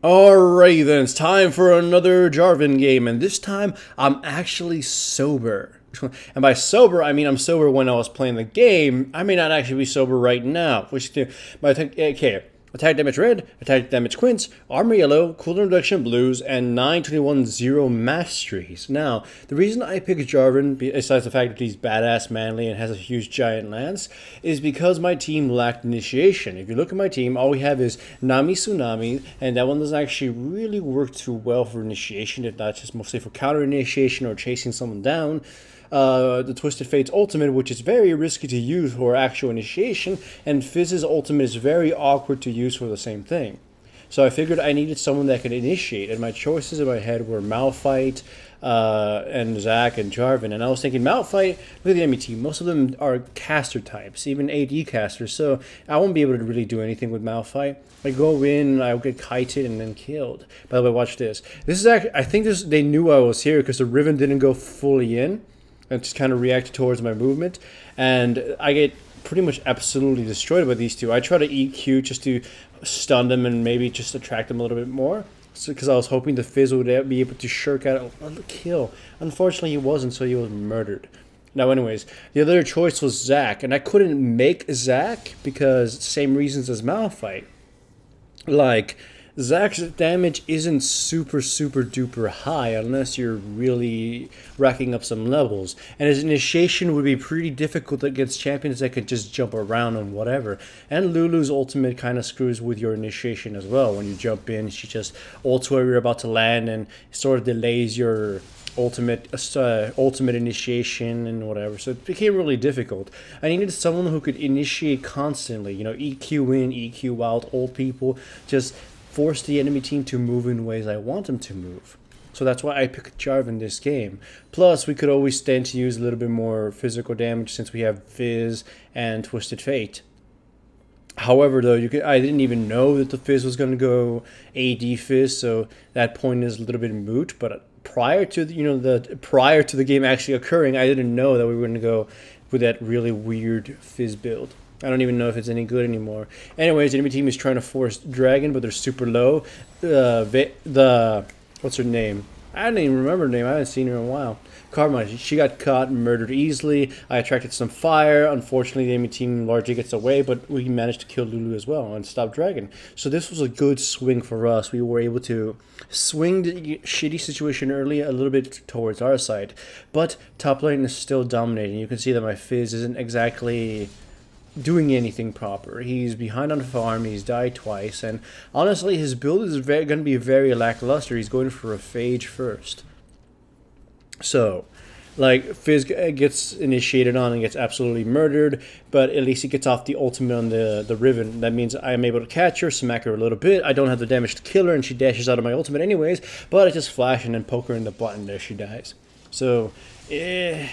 Alright then, it's time for another Jarvan game, and this time I'm actually sober. And by sober, I mean I'm sober when I was playing the game. I may not actually be sober right now. Okay, attack damage red, attack damage quints, armor yellow, cooldown reduction blues, and 921-0 masteries. Now, the reason I picked Jarvan, besides the fact that he's badass, manly, and has a huge giant lance, is because my team lacked initiation. If you look at my team, all we have is Nami Tsunami, and that one doesn't actually really work too well for initiation, if not just mostly for counter initiation or chasing someone down. The Twisted Fate's ultimate, which is very risky to use for actual initiation, and Fizz's ultimate is very awkward to use for the same thing. So I figured I needed someone that could initiate, and my choices in my head were Malphite, and Zac and Jarvan. And I was thinking, Malphite, look at the enemy team, most of them are caster types, even AD casters, so I won't be able to really do anything with Malphite. I go in, I'll get kited and then killed. By the way, watch this. This is actually, I think they knew I was here because the Riven didn't go fully in. And just kind of react towards my movement, and I get pretty much absolutely destroyed by these two. I try to EQ just to stun them and maybe just attract them a little bit more, because I was hoping the Fizz would be able to shirk out a kill. Unfortunately, he wasn't, so he was murdered. Now, anyways, the other choice was Zac, and I couldn't make Zac because same reasons as Malphite. Like, Zac's damage isn't super duper high unless you're really racking up some levels, and his initiation would be pretty difficult against champions that could just jump around and whatever. And Lulu's ultimate kind of screws with your initiation as well. When you jump in, she just ults where you're about to land and sort of delays your ultimate initiation and whatever, so it became really difficult. I needed someone who could initiate constantly, you know, EQ in, EQ out, ult people, just force the enemy team to move in ways I want them to move. So that's why I picked Jarvan this game. Plus, we could always stand to use a little bit more physical damage since we have Fizz and Twisted Fate. However, though, I didn't even know that the Fizz was going to go AD Fizz, so that point is a little bit moot. But prior to the game actually occurring, I didn't know that we were going to go with that really weird Fizz build. I don't even know if it's any good anymore. Anyways, the enemy team is trying to force Dragon, but they're super low. What's her name? I don't even remember her name. I haven't seen her in a while. Karma, she got caught and murdered easily. I attracted some fire. Unfortunately, the enemy team largely gets away, but we managed to kill Lulu as well and stop Dragon. So this was a good swing for us. We were able to swing the shitty situation early a little bit towards our side. But top lane is still dominating. You can see that my Fizz isn't exactly doing anything proper. He's behind on farm, he's died twice, and honestly his build is going to be very lackluster. He's going for a phage first. So, like, Fizz gets initiated on and gets absolutely murdered, but at least he gets off the ultimate on the Riven. That means I'm able to catch her, smack her a little bit. I don't have the damage to kill her, and she dashes out of my ultimate anyways, but I just flash and then poke her in the butt, and there she dies. So, at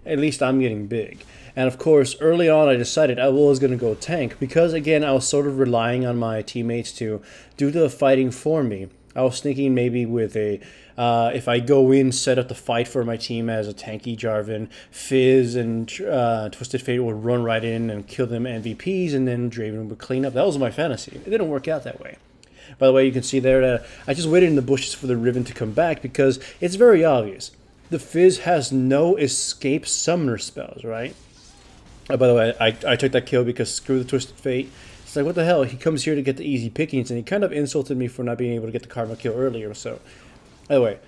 least I'm getting big. And of course, early on I decided I was going to go tank because, again, I was sort of relying on my teammates to do the fighting for me. I was thinking maybe with a, if I go in, set up the fight for my team as a tanky Jarvan, Fizz and Twisted Fate would run right in and kill them MVPs, and then Draven would clean up. That was my fantasy. It didn't work out that way. By the way, you can see there that I just waited in the bushes for the Riven to come back because it's very obvious. The Fizz has no escape summoner spells, right? By the way, I took that kill because screw the Twisted Fate. It's like, what the hell? He comes here to get the easy pickings, and he kind of insulted me for not being able to get the Karma kill earlier. So, anyway,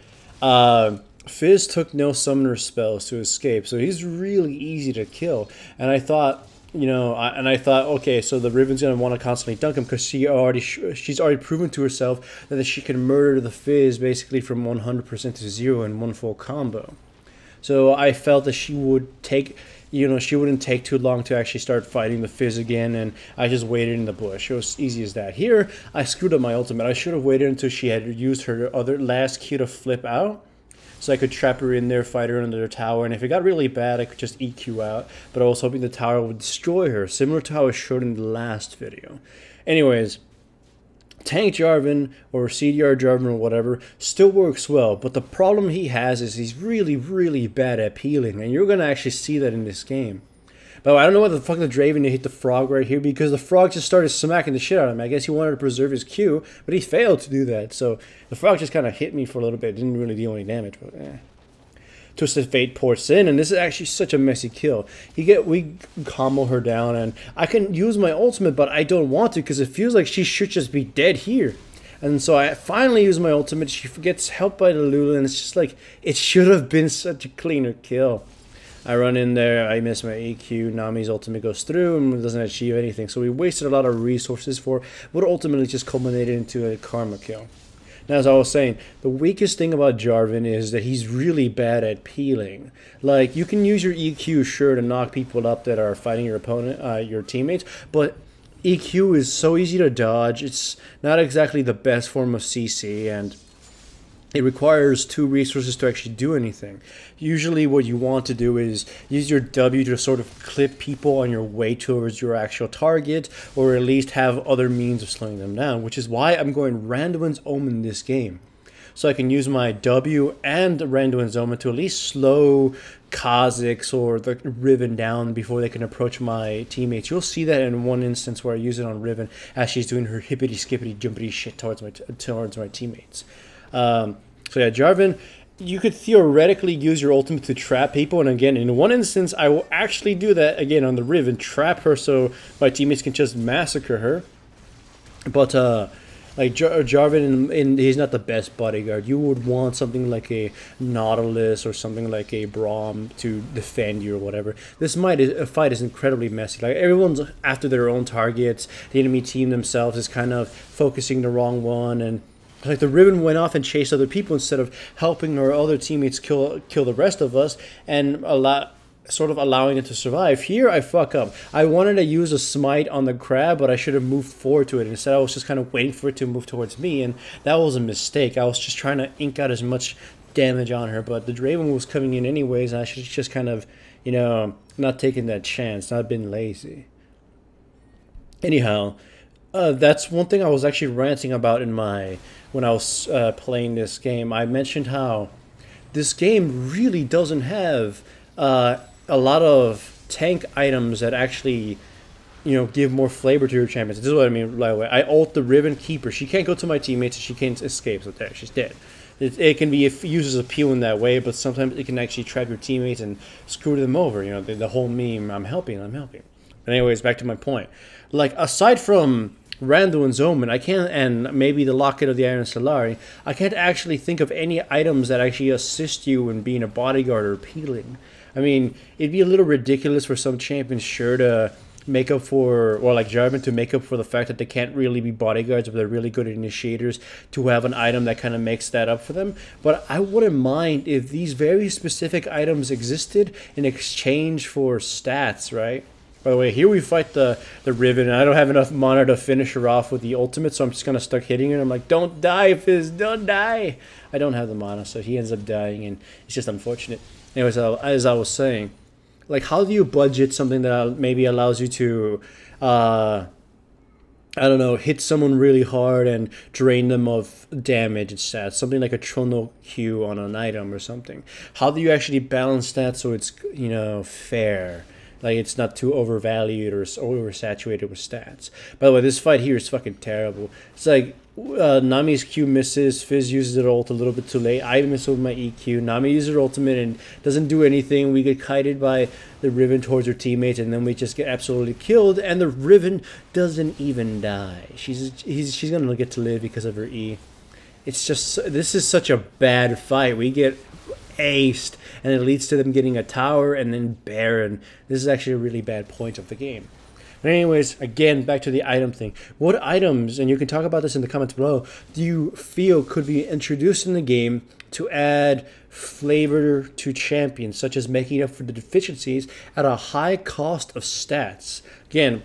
Fizz took no summoner spells to escape, so he's really easy to kill. And I thought, you know, okay, so the Riven's gonna want to constantly dunk him because she's already proven to herself that she can murder the Fizz basically from 100% to 0 in one full combo. So I felt that she would take, you know, she wouldn't take too long to actually start fighting the Fizz again, and I just waited in the bush. It was easy as that. Here, I screwed up my ultimate. I should have waited until she had used her other last Q to flip out, so I could trap her in there, fight her under the tower, and if it got really bad, I could just EQ out, but I was hoping the tower would destroy her, similar to how I showed in the last video. Anyways, tank Jarvan or CDR Jarvan or whatever still works well, but the problem he has is he's really bad at peeling, and you're going to actually see that in this game. But I don't know what the fuck the Draven hit the frog right here, because the frog just started smacking the shit out of him. I guess he wanted to preserve his Q, but he failed to do that. So the frog just kind of hit me for a little bit. It didn't really do any damage, but Twisted Fate ports in, and this is actually such a messy kill. We combo her down, and I can use my ultimate, but I don't want to because it feels like she should just be dead here. And so I finally use my ultimate. She gets helped by the Lulu, and it's just like, it should have been such a cleaner kill. I run in there, I miss my EQ, Nami's ultimate goes through and doesn't achieve anything. So we wasted a lot of resources for what ultimately just culminated into a karma kill. Now, as I was saying, the weakest thing about Jarvan is that he's really bad at peeling. Like, you can use your EQ, sure, to knock people up that are fighting your opponent, your teammates, but EQ is so easy to dodge. It's not exactly the best form of CC, and it requires 2 resources to actually do anything. Usually what you want to do is use your W to sort of clip people on your way towards your actual target, or at least have other means of slowing them down, which is why I'm going Randuin's Omen this game. So I can use my W and Randuin's Omen to at least slow Kha'Zix or the Riven down before they can approach my teammates. You'll see that in one instance where I use it on Riven as she's doing her hippity skippity jumpity shit towards my teammates. So yeah, Jarvan, you could theoretically use your ultimate to trap people, and again, in one instance, I will actually do that again on the Riven, trap her so my teammates can just massacre her. But like Jarvan, he's not the best bodyguard. You would want something like a Nautilus or something like a Braum to defend you or whatever. This fight is incredibly messy. Like, everyone's after their own targets. The enemy team themselves is kind of focusing the wrong one, and like the Riven went off and chased other people instead of helping our other teammates kill the rest of us and sort of allowing it to survive. Here I fuck up. I wanted to use a smite on the crab, but I should have moved forward to it. Instead I was just kind of waiting for it to move towards me, and that was a mistake. I was just trying to ink out as much damage on her, but the Draven was coming in anyways, and I should just kind of, you know, not taking that chance, not been lazy. Anyhow, that's one thing I was actually ranting about when I was playing this game. I mentioned how this game really doesn't have a lot of tank items that actually, you know, give more flavor to your champions. This is what I mean right away. I ult the Riven Keeper. She can't go to my teammates. She can't escape. So there, she's dead. It can be used as a peel in that way, but sometimes it can actually trap your teammates and screw them over. You know, the whole meme, I'm helping. But anyways, back to my point. Like, aside from Randuin's Omen, I can't, and maybe the Locket of the Iron Solari, I can't actually think of any items that actually assist you in being a bodyguard or peeling. I mean, it'd be a little ridiculous for some champions, sure, to make up for, or like Jarvan, to make up for the fact that they can't really be bodyguards, but they're really good initiators, to have an item that kind of makes that up for them. But I wouldn't mind if these very specific items existed in exchange for stats, right? By the way, here we fight the Riven, and I don't have enough mana to finish her off with the ultimate, so I'm just going to start hitting her. I'm like, don't die, Fizz, don't die. I don't have the mana, so he ends up dying, and it's just unfortunate. Anyways, as I was saying, like, how do you budget something that maybe allows you to, I don't know, hit someone really hard and drain them of damage and stats? Something like a Chrono Q on an item or something. How do you actually balance that so it's, you know, fair? Like, it's not too overvalued or oversaturated with stats. By the way, this fight here is fucking terrible. It's like, Nami's Q misses, Fizz uses her ult a little bit too late, I miss with my EQ, Nami uses her ultimate and doesn't do anything, we get kited by the Riven towards her teammates, and then we just get absolutely killed, and the Riven doesn't even die. She's gonna get to live because of her E. It's just, this is such a bad fight. We get aced, and it leads to them getting a tower and then Baron. This is actually a really bad point of the game. But anyways, again, back to the item thing. What items, and you can talk about this in the comments below, do you feel could be introduced in the game to add flavor to champions, such as making up for the deficiencies at a high cost of stats? Again,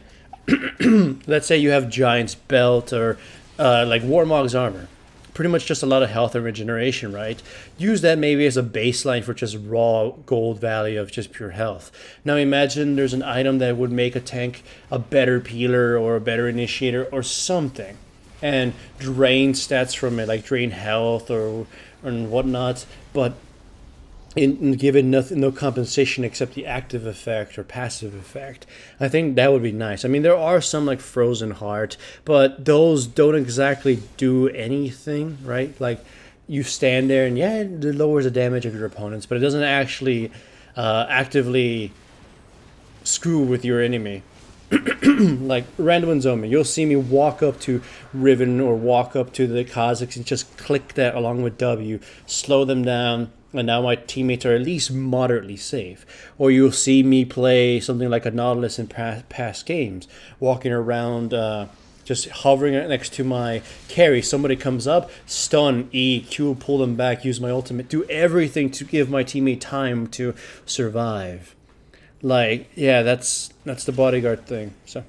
let's say you have Giant's Belt or like Warmog's Armor. Pretty much just a lot of health and regeneration, right? Use that maybe as a baseline for just raw gold value of just pure health. Now imagine there's an item that would make a tank a better peeler or a better initiator or something, and drain stats from it, like drain health or whatnot, but and given nothing, no compensation except the active effect or passive effect. I think that would be nice. I mean, there are some like Frozen Heart, but those don't exactly do anything, right? Like you stand there and yeah, it lowers the damage of your opponents, but it doesn't actually actively screw with your enemy. Like random and zombie, you'll see me walk up to Riven or walk up to the Kazakhs and just click that along with W, slow them down, and now my teammates are at least moderately safe. Or you'll see me play something like a Nautilus in past games, walking around, just hovering next to my carry. Somebody comes up, stun, E, Q, pull them back, use my ultimate, do everything to give my teammate time to survive. Like, yeah, that's the bodyguard thing. So,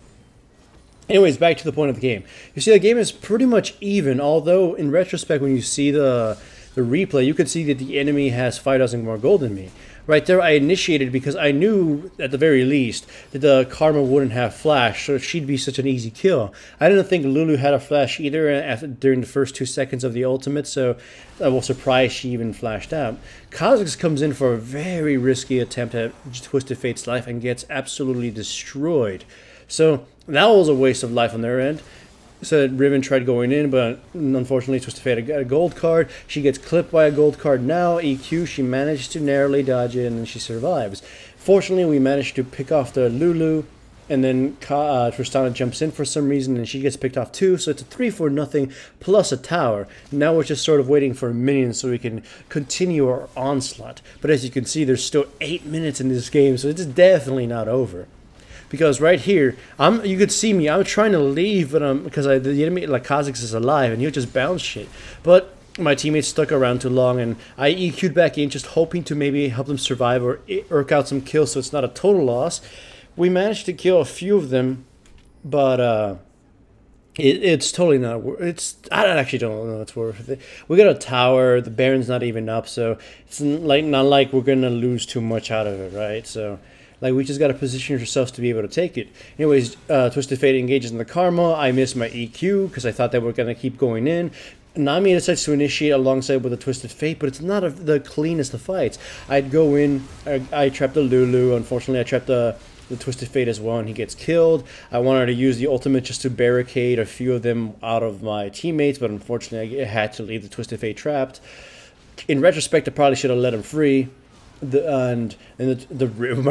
anyways, back to the point of the game. You see, the game is pretty much even, although in retrospect, when you see the replay, you can see that the enemy has 5,000 more gold than me. Right there, I initiated because I knew, at the very least, that the Karma wouldn't have flash, so she'd be such an easy kill. I didn't think Lulu had a flash either during the first 2 seconds of the ultimate, so I was surprised she even flashed out. Kha'Zix comes in for a very risky attempt at Twisted Fate's life and gets absolutely destroyed. So that was a waste of life on their end. So Riven tried going in, but unfortunately Twisted Fate got a gold card. She gets clipped by a gold card now. EQ, she managed to narrowly dodge it, and then she survives. Fortunately, we managed to pick off the Lulu, and then Tristana jumps in for some reason, and she gets picked off too. So it's a 3-4-0 plus a tower. Now we're just sort of waiting for minions so we can continue our onslaught. But as you can see, there's still 8 minutes in this game, so it's definitely not over. Because right here, you could see me. I'm trying to leave, but because the enemy like Kha'Zix is alive, and he'll just bounce shit. But my teammates stuck around too long, and I EQ'd back in, just hoping to maybe help them survive or irk out some kills, so it's not a total loss. We managed to kill a few of them, but it's totally not. I actually don't know it's worth it. We got a tower. The Baron's not even up, so it's not like we're gonna lose too much out of it, right? So. Like, we just got to position ourselves to be able to take it. Anyways, Twisted Fate engages in the Karma. I missed my EQ because I thought they were going to keep going in. Nami decides to initiate alongside with the Twisted Fate, but it's not the cleanest of fights. I'd go in, I trapped the Lulu. Unfortunately, I trapped the Twisted Fate as well, and he gets killed. I wanted to use the ultimate just to barricade a few of them out of my teammates, but unfortunately, I had to leave the Twisted Fate trapped. In retrospect, I probably should have let him free. My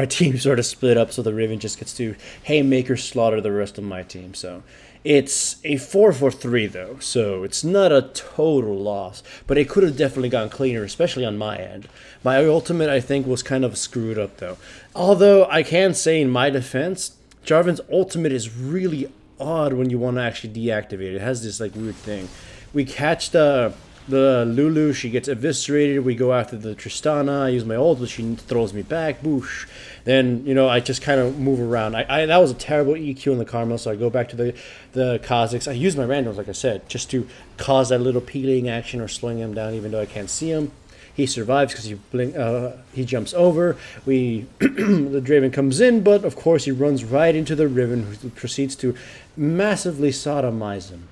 team sort of split up, so the Riven just gets to haymaker slaughter the rest of my team. So it's a 4-4-3 though, so it's not a total loss, but it could have definitely gone cleaner, especially on my end. My ultimate, I think, was kind of screwed up though. Although I can say in my defense, Jarvan's ultimate is really odd when you want to actually deactivate it. It has this like weird thing. We catch the Lulu, she gets eviscerated. We go after the Tristana. I use my ult, but she throws me back. Boosh. Then, you know, I just kind of move around. That was a terrible EQ in the Karma, so I go back to the Kha'Zix. I use my randoms, like I said, just to cause that little peeling action or slowing him down, even though I can't see him. He survives because he jumps over. The Draven comes in, but of course he runs right into the Riven, who proceeds to massively sodomize him.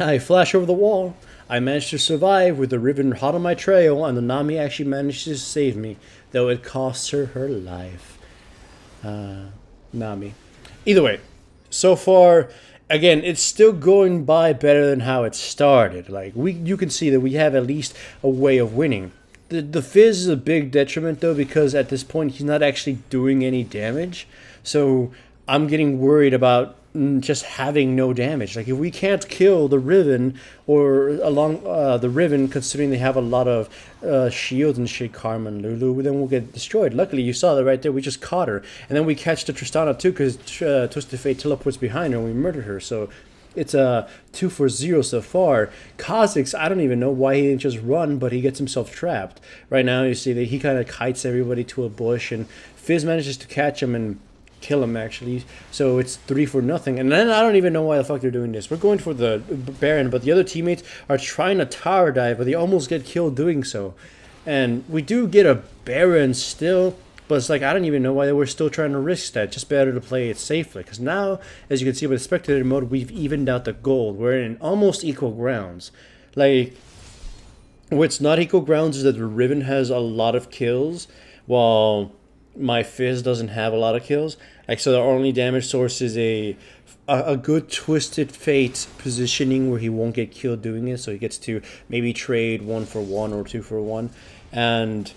I flash over the wall. I managed to survive with the Riven hot on my trail, and the Nami actually managed to save me, though it cost her her life. Nami. Either way, so far, again, it's still going by better than how it started. Like, you can see that we have at least a way of winning. The Fizz is a big detriment, though, because at this point, he's not actually doing any damage. So I'm getting worried about just having no damage. Like, if we can't kill the Riven or along the Riven, considering they have a lot of shields and shit, Karma and Lulu, then we'll get destroyed. Luckily, you saw that right there. We just caught her, and then we catch the Tristana too, because Twisted Fate teleports behind her and we murdered her. So it's a 2-4-0 so far. Kha'Zix, I don't even know why he didn't just run, but he gets himself trapped. Right now, you see that he kind of kites everybody to a bush, and Fizz manages to catch him and kill him, actually. So it's 3-4-0, and then I don't even know why the fuck they're doing this. We're going for the Baron, but the other teammates are trying to tower dive, but they almost get killed doing so. And we do get a Baron still, but it's like, I don't even know why they were still trying to risk that. Just better to play it safely, because now, as you can see with the spectator mode, we've evened out the gold. We're in almost equal grounds. Like, What's not equal grounds is that the Riven has a lot of kills, while my Fizz doesn't have a lot of kills. Like, so the only damage source is a good Twisted Fate positioning where he won't get killed doing it, so he gets to maybe trade 1-for-1 or 2-for-1, and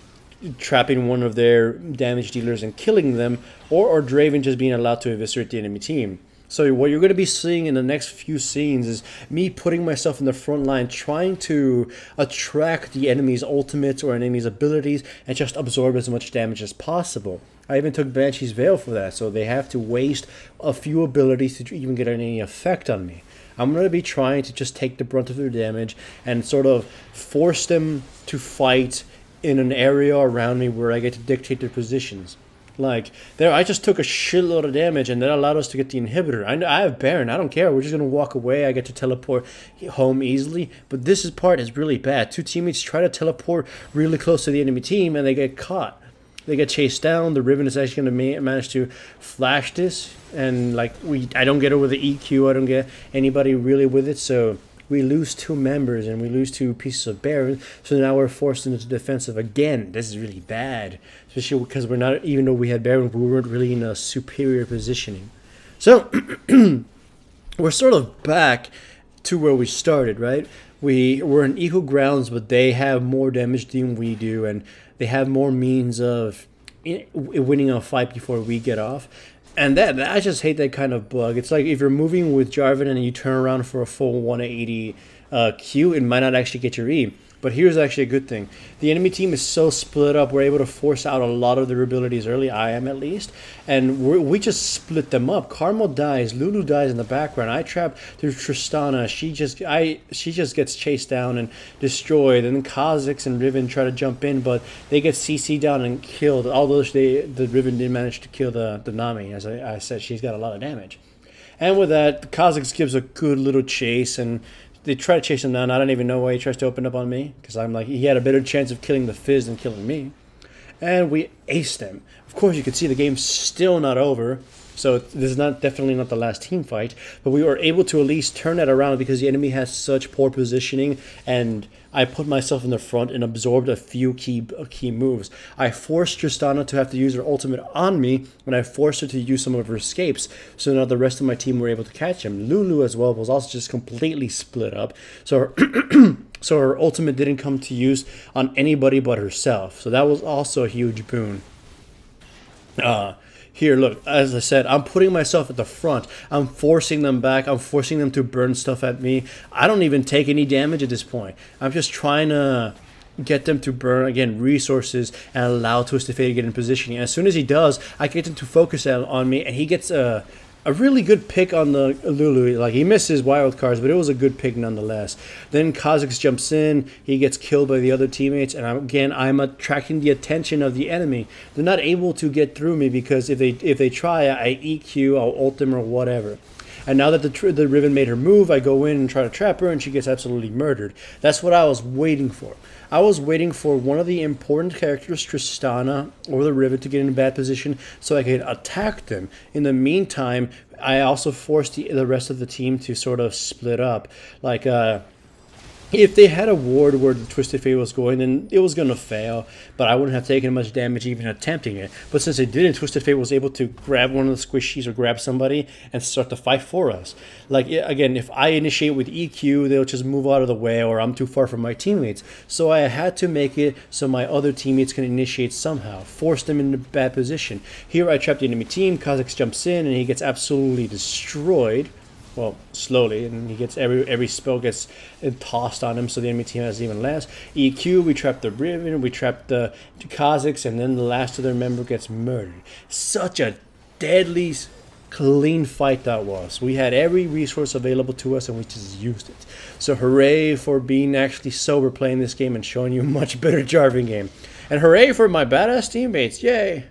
trapping one of their damage dealers and killing them, or Draven just being allowed to eviscerate the enemy team. So what you're going to be seeing in the next few scenes is me putting myself in the front line, trying to attract the enemy's ultimates or enemy's abilities and just absorb as much damage as possible. I even took Banshee's Veil for that, so they have to waste a few abilities to even get any effect on me. I'm going to be trying to just take the brunt of their damage and sort of force them to fight in an area around me where I get to dictate their positions. Like, there, I just took a shitload of damage, and that allowed us to get the inhibitor. I have Baron. I don't care. We're just going to walk away. I get to teleport home easily. But this part is really bad. Two teammates try to teleport really close to the enemy team, and they get caught. They get chased down. The Riven is actually going to manage to flash this. And, like, I don't get it with the EQ. I don't get anybody really with it, so we lose 2 members and we lose 2 pieces of Baron, so now we're forced into defensive again. This is really bad, especially because we're not, even though we had Baron, we weren't really in a superior positioning. So we're sort of back to where we started, right? We're in equal grounds, but they have more damage than we do, and they have more means of winning a fight before we get off. And I just hate that kind of bug. It's like if you're moving with Jarvan and you turn around for a full 180 Q, it might not actually get your E. But here's actually a good thing. The enemy team is so split up, we're able to force out a lot of their abilities early, I am at least. And we just split them up. Carmel dies, Lulu dies in the background. I trap through Tristana. She just gets chased down and destroyed. And then Kha'Zix and Riven try to jump in, but they get CC'd down and killed. Although the Riven didn't manage to kill the Nami. As I said, she's got a lot of damage. And with that, Kha'Zix gives a good little chase, and they try to chase him down. I don't even know why he tries to open up on me, because I'm like, he had a better chance of killing the Fizz than killing me. And we aced him. Of course, you can see the game's still not over, so this is definitely not the last team fight, but we were able to at least turn that around because the enemy has such poor positioning, and I put myself in the front and absorbed a few key moves. I forced Tristana to have to use her ultimate on me, and I forced her to use some of her escapes, so now the rest of my team were able to catch him. Lulu as well was also just completely split up, so her ultimate didn't come to use on anybody but herself, so that was also a huge boon. Here, look, as I said, I'm putting myself at the front. I'm forcing them back. I'm forcing them to burn stuff at me. I don't even take any damage at this point. I'm just trying to get them to burn, again, resources and allow Twisted Fate to get in positioning. And as soon as he does, I get him to focus on me, and he gets a really good pick on the Lulu. Like, he misses wild cards, but it was a good pick nonetheless. Then Kha'Zix jumps in. He gets killed by the other teammates, and I'm attracting the attention of the enemy. They're not able to get through me because if they try, I EQ, I'll ult them or whatever. And now that the Riven made her move, I go in and try to trap her, and she gets absolutely murdered. That's what I was waiting for. I was waiting for one of the important characters, Tristana or the Riven, to get in a bad position so I could attack them. In the meantime, I also forced the rest of the team to sort of split up. Like, if they had a ward where the Twisted Fate was going, then it was going to fail, but I wouldn't have taken much damage even attempting it. But since it didn't, Twisted Fate was able to grab one of the squishies or grab somebody and start the fight for us. Like, again, if I initiate with EQ, they'll just move out of the way, or I'm too far from my teammates. So I had to make it so my other teammates can initiate somehow, force them in a bad position. Here I trapped the enemy team, Kha'Zix jumps in, and he gets absolutely destroyed. Well, slowly, and he gets every spell gets tossed on him, so the enemy team has even less. EQ, we trap the Riven, we trap the Kha'Zix, and then the last of their member gets murdered. Such a deadly, clean fight that was. We had every resource available to us, and we just used it. So hooray for being actually sober playing this game and showing you a much better Jarvan game. And hooray for my badass teammates, yay!